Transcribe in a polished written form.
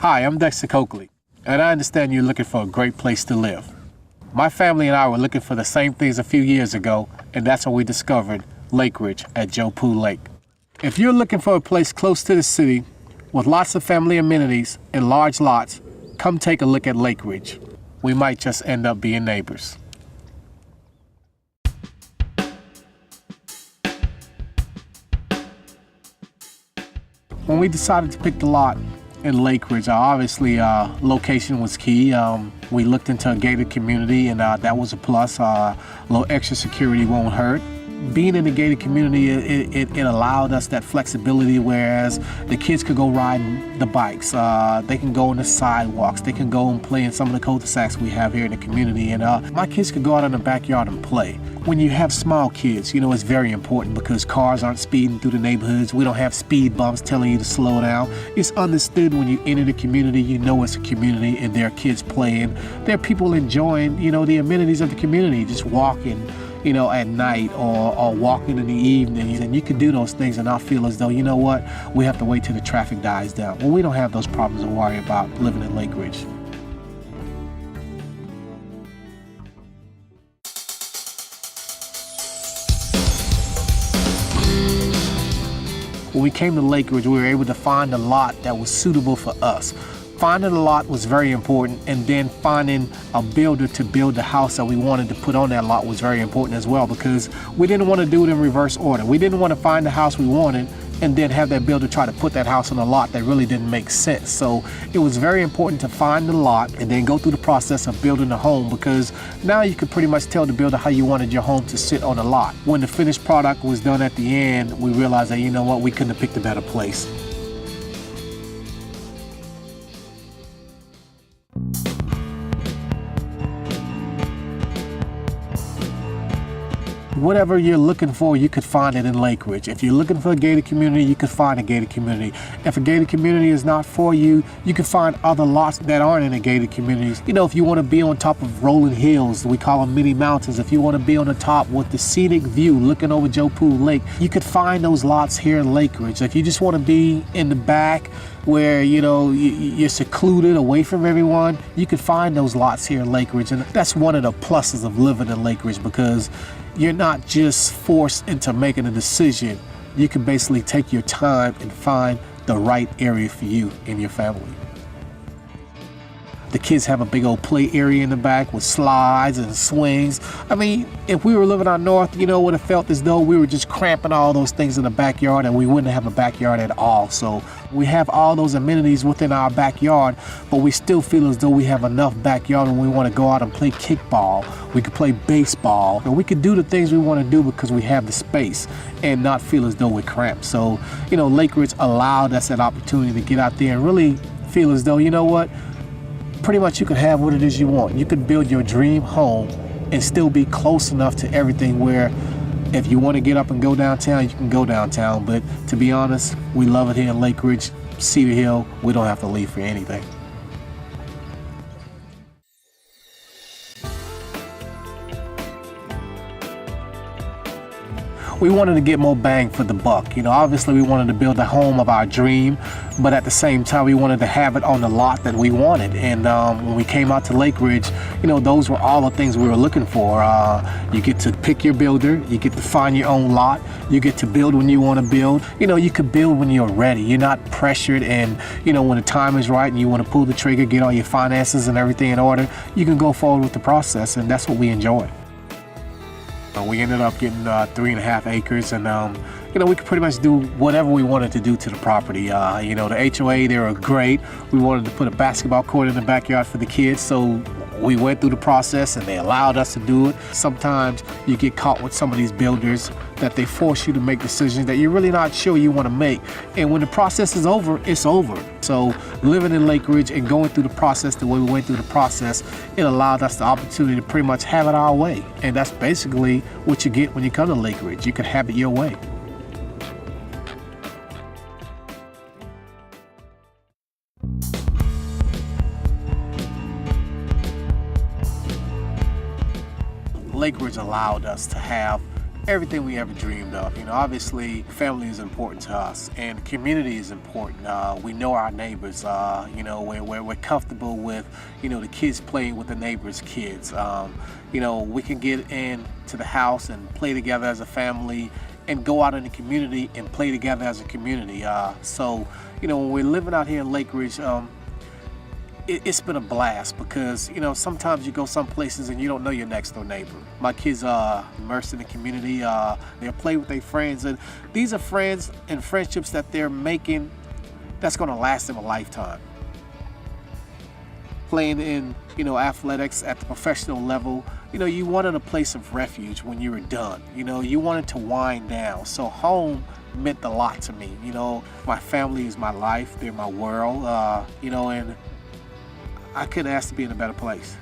Hi, I'm Dexter Coakley, and I understand you're looking for a great place to live. My family and I were looking for the same things a few years ago, and that's when we discovered Lake Ridge at Joe Poo Lake. If you're looking for a place close to the city with lots of family amenities and large lots, come take a look at Lake Ridge. We might just end up being neighbors. When we decided to pick the lot in Lake Ridge, obviously location was key. We looked into a gated community, and that was a plus. A little extra security won't hurt. Being in a gated community, it allowed us that flexibility, whereas the kids could go ride the bikes, they can go on the sidewalks, they can go and play in some of the cul-de-sacs we have here in the community, and my kids could go out in the backyard and play. When you have small kids, you know, it's very important because cars aren't speeding through the neighborhoods. We don't have speed bumps telling you to slow down. It's understood when you enter the community, you know it's a community and there are kids playing. There are people enjoying, you know, the amenities of the community, just walking, you know, at night or walking in the evenings, and you can do those things and not feel as though, you know what, we have to wait till the traffic dies down. Well, we don't have those problems to worry about living in Lake Ridge. When we came to Lake Ridge, we were able to find a lot that was suitable for us. Finding a lot was very important, and then finding a builder to build the house that we wanted to put on that lot was very important as well, because we didn't want to do it in reverse order. We didn't want to find the house we wanted and then have that builder try to put that house on a lot that really didn't make sense. So it was very important to find the lot and then go through the process of building the home, because now you could pretty much tell the builder how you wanted your home to sit on a lot. When the finished product was done at the end, we realized that, you know what, we couldn't have picked a better place. Whatever you're looking for, you could find it in Lake Ridge. If you're looking for a gated community, you could find a gated community. If a gated community is not for you, you can find other lots that aren't in a gated communities. You know, if you want to be on top of rolling hills, we call them mini mountains. If you want to be on the top with the scenic view looking over Joe Poo Lake, you could find those lots here in Lake Ridge. If you just want to be in the back where, you know, you're secluded away from everyone, you could find those lots here in Lake Ridge. And that's one of the pluses of living in Lake Ridge, because you're not just forced into making a decision. You can basically take your time and find the right area for you and your family. The kids have a big old play area in the back with slides and swings. I mean, if we were living out north, you know, it would have felt as though we were just cramping all those things in the backyard, and we wouldn't have a backyard at all. So we have all those amenities within our backyard, but we still feel as though we have enough backyard when we want to go out and play kickball. We could play baseball, and we could do the things we want to do because we have the space and not feel as though we're cramped. So, you know, Lake Ridge allowed us that opportunity to get out there and really feel as though, you know what, pretty much you could have what it is you want. You could build your dream home and still be close enough to everything where if you want to get up and go downtown, you can go downtown. But to be honest, we love it here in Lake Ridge, Cedar Hill. We don't have to leave for anything. We wanted to get more bang for the buck. You know, obviously we wanted to build the home of our dream, but at the same time we wanted to have it on the lot that we wanted. And when we came out to Lake Ridge, you know, those were all the things we were looking for. You get to pick your builder, you get to find your own lot, you get to build when you want to build. You know, you could build when you're ready. You're not pressured, and you know, when the time is right and you want to pull the trigger, get all your finances and everything in order, you can go forward with the process, and that's what we enjoy. We ended up getting 3.5 acres, and you know, we could pretty much do whatever we wanted to do to the property. You know, the HOA, they were great. We wanted to put a basketball court in the backyard for the kids, so we went through the process and they allowed us to do it. Sometimes you get caught with some of these builders that they force you to make decisions that you're really not sure you want to make. And when the process is over, it's over. So living in Lake Ridge and going through the process the way we went through the process, it allowed us the opportunity to pretty much have it our way. And that's basically what you get when you come to Lake Ridge. You can have it your way. Lake Ridge allowed us to have everything we ever dreamed of. You know, obviously family is important to us, and community is important. We know our neighbors. You know, we're comfortable with, you know, the kids playing with the neighbors' kids. You know, we can get into the house and play together as a family, and go out in the community and play together as a community. So, you know, when we're living out here in Lake Ridge, it's been a blast, because, you know, sometimes you go some places and you don't know your next door neighbor. My kids are immersed in the community. They play with their friends, and these are friends and friendships that they're making that's going to last them a lifetime. Playing in, you know, athletics at the professional level, you know, you wanted a place of refuge when you were done. You know, you wanted to wind down. So home meant a lot to me. You know, my family is my life. They're my world. You know, and I couldn't ask to be in a better place.